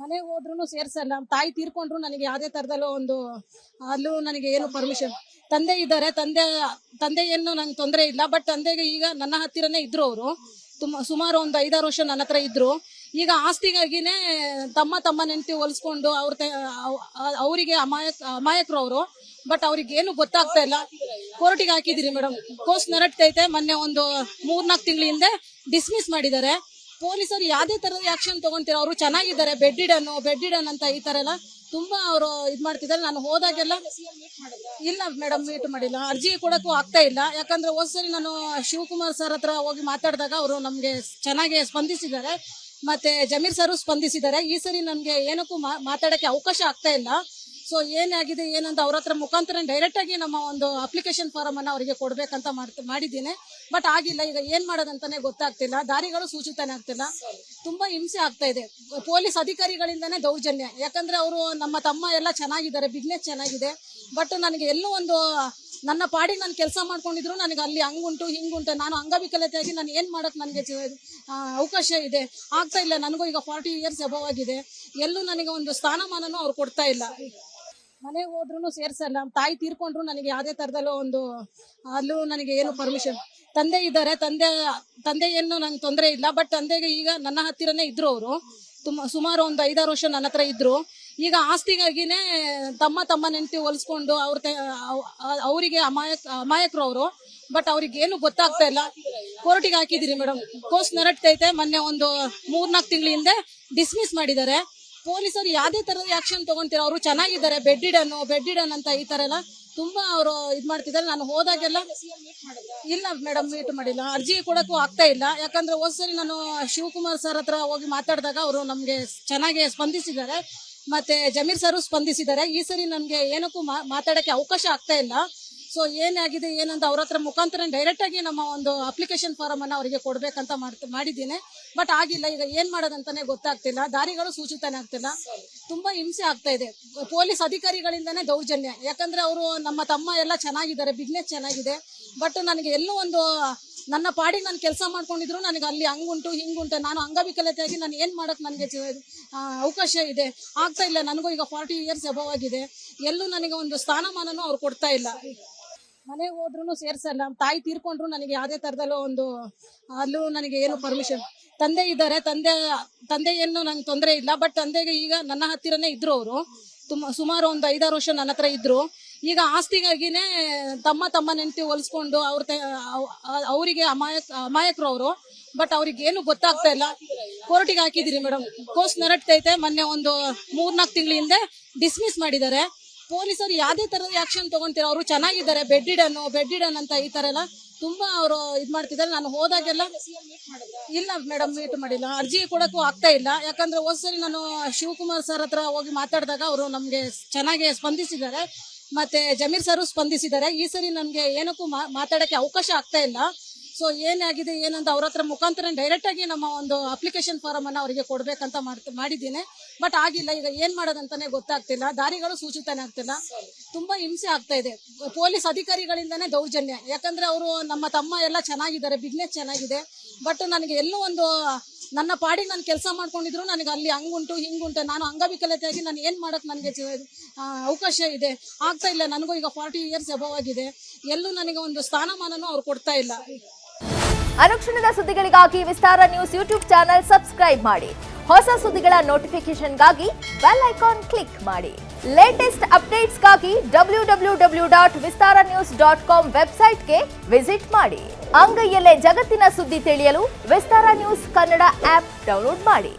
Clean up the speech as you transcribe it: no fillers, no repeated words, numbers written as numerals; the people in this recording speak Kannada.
ಮನೆಗೆ ಹೋದ್ರೂ ಸೇರ್ಸಲ್ಲ. ತಾಯಿ ತೀರ್ಕೊಂಡ್ರು ನನಗೆ ಯಾವುದೇ ತರದಲ್ಲೂ ಒಂದು ಅಲ್ಲೂ ನನಗೆ ಏನು ಪರ್ಮಿಷನ್. ತಂದೆ ಇದ್ದಾರೆ, ತಂದೆ ಏನು ನಂಗೆ ತೊಂದರೆ ಇಲ್ಲ. ಬಟ್ ತಂದೆಗೆ ಈಗ ನನ್ನ ಹತ್ತಿರನೇ ಇದ್ರು. ಅವರು ಸುಮಾರು ಒಂದು 5-6 ವರ್ಷ ನನ್ನ ಹತ್ರ ಇದ್ರು. ಈಗ ಆಸ್ತಿಗಾಗಿನೇ ತಮ್ಮ ನೆಂಟಿ ಹೊಲಿಸ್ಕೊಂಡು ಅವರಿಗೆ ಅಮಾಯಕರು ಅವರು. ಬಟ್ ಅವ್ರಿಗೆ ಏನು ಗೊತ್ತಾಗ್ತಾ ಇಲ್ಲ. ಕೋರ್ಟಿಗೆ ಹಾಕಿದಿರಿ ಮೇಡಮ್, ಕೋರ್ಸ್ ನರಡ್ತೈತೆ. ಮೊನ್ನೆ ಒಂದು 3-4 ತಿಂಗಳ ಹಿಂದೆ ಡಿಸ್ಮಿಸ್ ಮಾಡಿದ್ದಾರೆ. ಪೊಲೀಸರು ಯಾವುದೇ ತರದ ಆಕ್ಷನ್ ತಗೊಂತೀರ. ಅವರು ಚೆನ್ನಾಗಿದ್ದಾರೆ, ಬೆಡ್ ಇಡನ್ ಅಂತ ಈ ತರ ಎಲ್ಲ ತುಂಬಾ ಅವರು ಇದ್ ಮಾಡ್ತಿದ್ದಾರೆ. ನಾನು ಹೋದಾಗೆಲ್ಲ ಇಲ್ಲ ಮೇಡಮ್, ಮೀಟ್ ಮಾಡಿಲ್ಲ. ಅರ್ಜಿ ಕೊಡಕ್ಕೂ ಆಗ್ತಾ ಇಲ್ಲ. ಯಾಕಂದ್ರೆ ಹೋದ್ಸರಿ ನಾನು ಶಿವಕುಮಾರ್ ಸರ್ ಹತ್ರ ಹೋಗಿ ಮಾತಾಡಿದಾಗ ಅವರು ನಮ್ಗೆ ಚೆನ್ನಾಗಿ ಸ್ಪಂದಿಸಿದ್ದಾರೆ, ಮತ್ತೆ ಜಮೀರ್ ಸರ್ ಸ್ಪಂದಿಸಿದ್ದಾರೆ. ಈ ಸರಿ ನನ್ಗೆ ಏನಕ್ಕೂ ಮಾತಾಡಕ್ಕೆ ಅವಕಾಶ ಆಗ್ತಾ ಇಲ್ಲ. ಸೊ ಏನಾಗಿದೆ ಏನಂತ ಅವ್ರ ಹತ್ರ ಮುಖಾಂತರ ಡೈರೆಕ್ಟ್ ಆಗಿ ನಮ್ಮ ಒಂದು ಅಪ್ಲಿಕೇಶನ್ ಫಾರಂ ಅನ್ನ ಅವರಿಗೆ ಕೊಡ್ಬೇಕಂತ ಮಾಡಿದ್ದೀನಿ. ಬಟ್ ಆಗಿಲ್ಲ. ಈಗ ಏನ್ ಮಾಡೋದಂತಾನೆ ಗೊತ್ತಾಗ್ತಿಲ್ಲ. ದಾರಿಗಳು ಸೂಚಿತಾನೆ ಆಗ್ತಿಲ್ಲ. ತುಂಬಾ ಹಿಂಸೆ ಆಗ್ತಾ ಇದೆ. ಪೊಲೀಸ್ ಅಧಿಕಾರಿಗಳಿಂದಾನೇ ದೌರ್ಜನ್ಯ. ಯಾಕಂದ್ರೆ ಅವರು ನಮ್ಮ ತಮ್ಮ ಎಲ್ಲ ಚೆನ್ನಾಗಿದ್ದಾರೆ, ಬಿಸ್ನೆಸ್ ಚೆನ್ನಾಗಿದೆ. ಬಟ್ ನನಗೆ ಎಲ್ಲೋ ಒಂದು ನನ್ನ ಪಾಡಿಗೆ ನಾನು ಕೆಲಸ ಮಾಡ್ಕೊಂಡಿದ್ರು ನನಗೆ ಅಲ್ಲಿ ಹಂಗುಂಟು ಹಿಂಗುಂಟು, ನಾನು ಅಂಗವಿಕಲತೆಯಾಗಿ ನಾನು ಏನ್ ಮಾಡಕ್ ನನಗೆ ಅವಕಾಶ ಇದೆ, ಆಗ್ತಾ ಇಲ್ಲ. ನನಗೂ ಈಗ 40 ಇಯರ್ಸ್ ಅಬವ್ ಆಗಿದೆ. ಎಲ್ಲೂ ನನಗೆ ಒಂದು ಸ್ಥಾನಮಾನನೂ ಅವ್ರು ಕೊಡ್ತಾ ಇಲ್ಲ. ಮನೆಗೆ ಹೋದ್ರೂ ಸೇರ್ಸಲ್ಲ. ತಾಯಿ ತೀರ್ಕೊಂಡ್ರು ನನಗೆ ಯಾವುದೇ ತರದಲ್ಲೂ ಒಂದು ಅಲ್ಲೂ ನನಗೆ ಏನು ಪರ್ಮಿಷನ್. ತಂದೆ ಇದ್ದಾರೆ, ತಂದೆ ಏನು ನಂಗೆ ತೊಂದರೆ ಇಲ್ಲ. ಬಟ್ ತಂದೆಗೆ ಈಗ ನನ್ನ ಹತ್ತಿರನೇ ಇದ್ರು. ಅವರು ಸುಮಾರು ಒಂದು 5-6 ವರ್ಷ ನನ್ನ ಹತ್ರ ಇದ್ರು. ಈಗ ಆಸ್ತಿಗಾಗಿನೇ ತಮ್ಮ ನೆಂಟಿ ಹೊಲಿಸ್ಕೊಂಡು ಅವರಿಗೆ ಅಮಾಯಕರು ಅವರು. ಬಟ್ ಅವ್ರಿಗೆ ಏನು ಗೊತ್ತಾಗ್ತಾ ಇಲ್ಲ. ಕೋರ್ಟಿಗೆ ಹಾಕಿದಿರಿ ಮೇಡಮ್, ಕೋರ್ಸ್ ನರಡ್ತೈತೆ. ಮೊನ್ನೆ ಒಂದು 3-4 ತಿಂಗಳ ಹಿಂದೆ ಡಿಸ್ಮಿಸ್ ಮಾಡಿದ್ದಾರೆ. ಪೊಲೀಸರು ಯಾವುದೇ ತರದ ಆಕ್ಷನ್ ತಗೊಂತೀರ. ಅವರು ಚೆನ್ನಾಗಿದ್ದಾರೆ, ಬೆಡ್ ಇಡನ್ ಅಂತ ಈ ತರ ಎಲ್ಲ ತುಂಬಾ ಅವರು ಇದ್ ಮಾಡ್ತಿದ್ದಾರೆ. ನಾನು ಹೋದಾಗೆಲ್ಲ ಇಲ್ಲ ಮೇಡಮ್, ಮೀಟ್ ಮಾಡಿಲ್ಲ. ಅರ್ಜಿ ಕೊಡಕ್ಕೂ ಆಗ್ತಾ ಇಲ್ಲ. ಯಾಕಂದ್ರೆ ಹೋದ್ಸರಿ ನಾನು ಶಿವಕುಮಾರ್ ಸರ್ ಹತ್ರ ಹೋಗಿ ಮಾತಾಡಿದಾಗ ಅವರು ನಮ್ಗೆ ಚೆನ್ನಾಗಿ ಸ್ಪಂದಿಸಿದ್ದಾರೆ, ಮತ್ತೆ ಜಮೀರ್ ಸರ್ ಸ್ಪಂದಿಸಿದ್ದಾರೆ. ಈ ಸರಿ ನನ್ಗೆ ಏನಕ್ಕೂ ಮಾತಾಡಕ್ಕೆ ಅವಕಾಶ ಆಗ್ತಾ ಇಲ್ಲ. ಸೊ ಏನಾಗಿದೆ ಏನಂತ ಅವ್ರ ಹತ್ರ ಮುಖಾಂತರ ಡೈರೆಕ್ಟ್ ಆಗಿ ನಮ್ಮ ಒಂದು ಅಪ್ಲಿಕೇಶನ್ ಫಾರಂ ಅನ್ನ ಅವರಿಗೆ ಕೊಡ್ಬೇಕಂತ ಮಾಡಿದ್ದೀನಿ. ಬಟ್ ಆಗಿಲ್ಲ. ಈಗ ಏನ್ ಮಾಡೋದಂತಾನೆ ಗೊತ್ತಾಗ್ತಿಲ್ಲ. ದಾರಿಗಳು ಸೂಚಿತಾನೆ ಆಗ್ತಿಲ್ಲ. ತುಂಬಾ ಹಿಂಸೆ ಆಗ್ತಾ ಇದೆ. ಪೊಲೀಸ್ ಅಧಿಕಾರಿಗಳಿಂದಾನೇ ದೌರ್ಜನ್ಯ. ಯಾಕಂದ್ರೆ ಅವರು ನಮ್ಮ ತಮ್ಮ ಎಲ್ಲ ಚೆನ್ನಾಗಿದ್ದಾರೆ, ಬಿಸ್ನೆಸ್ ಚೆನ್ನಾಗಿದೆ. ಬಟ್ ನನಗೆ ಎಲ್ಲೋ ಒಂದು ನನ್ನ ಪಾಡಿಗೆ ನಾನು ಕೆಲಸ ಮಾಡ್ಕೊಂಡಿದ್ರು ನನಗೆ ಅಲ್ಲಿ ಹಂಗುಂಟು ಹಿಂಗುಂಟು, ನಾನು ಅಂಗವಿಕಲತೆಯಾಗಿ ನಾನು ಏನ್ ಮಾಡಕ್ ನನಗೆ ಅವಕಾಶ ಇದೆ, ಆಗ್ತಾ ಇಲ್ಲ. ನನಗೂ ಈಗ 40 ಇಯರ್ಸ್ ಅಬವ್ ಆಗಿದೆ. ಎಲ್ಲೂ ನನಗೆ ಒಂದು ಸ್ಥಾನಮಾನನೂ ಅವ್ರು ಕೊಡ್ತಾ ಇಲ್ಲ. ಮನೆಗೆ ಹೋದ್ರೂ ಸೇರ್ಸಲ್ಲ. ತಾಯಿ ತೀರ್ಕೊಂಡ್ರು ನನಗೆ ಯಾವುದೇ ತರದಲ್ಲೂ ಒಂದು ಅಲ್ಲೂ ನನಗೆ ಏನು ಪರ್ಮಿಷನ್. ತಂದೆ ಇದ್ದಾರೆ, ತಂದೆ ಏನು ನಂಗೆ ತೊಂದರೆ ಇಲ್ಲ. ಬಟ್ ತಂದೆಗೆ ಈಗ ನನ್ನ ಹತ್ತಿರನೇ ಇದ್ರು. ಅವರು ಸುಮಾರು ಒಂದು 5-6 ವರ್ಷ ನನ್ನ ಹತ್ರ ಇದ್ರು. ಈಗ ಆಸ್ತಿಗಾಗಿನೇ ತಮ್ಮ ನೆಂಟಿ ಹೊಲಿಸ್ಕೊಂಡು ಅವರಿಗೆ ಅಮಾಯಕರು ಅವರು. ಬಟ್ ಅವ್ರಿಗೆ ಏನು ಗೊತ್ತಾಗ್ತಾ ಇಲ್ಲ. ಕೋರ್ಟಿಗೆ ಹಾಕಿದಿರಿ ಮೇಡಮ್, ಕೋರ್ಸ್ ನರಡ್ತೈತೆ. ಮೊನ್ನೆ ಒಂದು 3-4 ತಿಂಗಳ ಹಿಂದೆ ಡಿಸ್ಮಿಸ್ ಮಾಡಿದ್ದಾರೆ. ಪೊಲೀಸರು ಯಾವುದೇ ತರದ ಆಕ್ಷನ್ ತಗೊಂತೀರ. ಅವರು ಚೆನ್ನಾಗಿದ್ದಾರೆ, ಬೆಡ್ ಇಡನ್ ಅಂತ ಈ ತರ ಎಲ್ಲ ತುಂಬಾ ಅವರು ಇದ್ ಮಾಡ್ತಿದ್ದಾರೆ. ನಾನು ಹೋದಾಗೆಲ್ಲ ಇಲ್ಲ ಮೇಡಮ್, ಮೀಟ್ ಮಾಡಿಲ್ಲ. ಅರ್ಜಿ ಕೊಡಕ್ಕೂ ಆಗ್ತಾ ಇಲ್ಲ. ಯಾಕಂದ್ರೆ ಹೋದ್ಸರಿ ನಾನು ಶಿವಕುಮಾರ್ ಸರ್ ಹತ್ರ ಹೋಗಿ ಮಾತಾಡಿದಾಗ ಅವರು ನಮ್ಗೆ ಚೆನ್ನಾಗಿ ಸ್ಪಂದಿಸಿದ್ದಾರೆ, ಮತ್ತೆ ಜಮೀರ್ ಸರ್ ಸ್ಪಂದಿಸಿದ್ದಾರೆ. ಈ ಸರಿ ನನ್ಗೆ ಏನಕ್ಕೂ ಮಾತಾಡಕ್ಕೆ ಅವಕಾಶ ಆಗ್ತಾ ಇಲ್ಲ. ಸೊ ಏನಾಗಿದೆ ಏನಂತ ಅವ್ರ ಹತ್ರ ಮುಖಾಂತರ ಡೈರೆಕ್ಟ್ ಆಗಿ ನಮ್ಮ ಒಂದು ಅಪ್ಲಿಕೇಶನ್ ಫಾರಂ ಅನ್ನ ಅವರಿಗೆ ಕೊಡ್ಬೇಕಂತ ಮಾಡಿದ್ದೀನಿ. ಬಟ್ ಆಗಿಲ್ಲ. ಈಗ ಏನ್ ಮಾಡೋದಂತಾನೆ ಗೊತ್ತಾಗ್ತಿಲ್ಲ. ದಾರಿಗಳು ಸೂಚಿತಾನೆ ಆಗ್ತಿಲ್ಲ. ತುಂಬಾ ಹಿಂಸೆ ಆಗ್ತಾ ಇದೆ. ಪೊಲೀಸ್ ಅಧಿಕಾರಿಗಳಿಂದಾನೇ ದೌರ್ಜನ್ಯ. ಯಾಕಂದ್ರೆ ಅವರು ನಮ್ಮ ತಮ್ಮ ಎಲ್ಲ ಚೆನ್ನಾಗಿದ್ದಾರೆ, ಬಿಸ್ನೆಸ್ ಚೆನ್ನಾಗಿದೆ. ಬಟ್ ನನಗೆ ಎಲ್ಲೋ ಒಂದು ನನ್ನ ಪಾಡಿಗೆ ನಾನು ಕೆಲಸ ಮಾಡ್ಕೊಂಡಿದ್ರು ನನಗೆ ಅಲ್ಲಿ ಹಂಗುಂಟು ಹಿಂಗುಂಟು, ನಾನು ಅಂಗವಿಕಲತೆಯಾಗಿ ನಾನು ಏನ್ ಮಾಡಕ್ ನನಗೆ ಅವಕಾಶ ಇದೆ, ಆಗ್ತಾ ಇಲ್ಲ. ನನಗೂ ಈಗ 40 ಇಯರ್ಸ್ ಅಬವ್ ಆಗಿದೆ. ಎಲ್ಲೂ ನನಗೆ ಒಂದು ಸ್ಥಾನಮಾನನೂ ಅವ್ರು ಕೊಡ್ತಾ ಇಲ್ಲ. ಅನುಕ್ಷಣದ ಸುದ್ದಿಗಳಿಗಾಗಿ ವಿಸ್ತಾರ ನ್ಯೂಸ್ ಯೂಟ್ಯೂಬ್ ಚಾನೆಲ್ ಸಬ್ಸ್ಕ್ರೈಬ್ ಮಾಡಿ. ಹೊಸ ಸುದ್ದಿಗಳ ನೋಟಿಫಿಕೇಶನ್ಗಾಗಿ ಬೆಲ್ ಐಕಾನ್ ಕ್ಲಿಕ್ ಮಾಡಿ. ಲೇಟೆಸ್ಟ್ ಅಪ್ಡೇಟ್ಸ್ಗಾಗಿ www.vistaranews.com ವೆಬ್ಸೈಟ್ಗೆ ವಿಸಿಟ್ ಮಾಡಿ. ಅಂಗೈಯಲ್ಲೇ ಜಗತ್ತಿನ ಸುದ್ದಿ ತಿಳಿಯಲು ವಿಸ್ತಾರ ನ್ಯೂಸ್ ಕನ್ನಡ ಆಪ್ ಡೌನ್ಲೋಡ್ ಮಾಡಿ.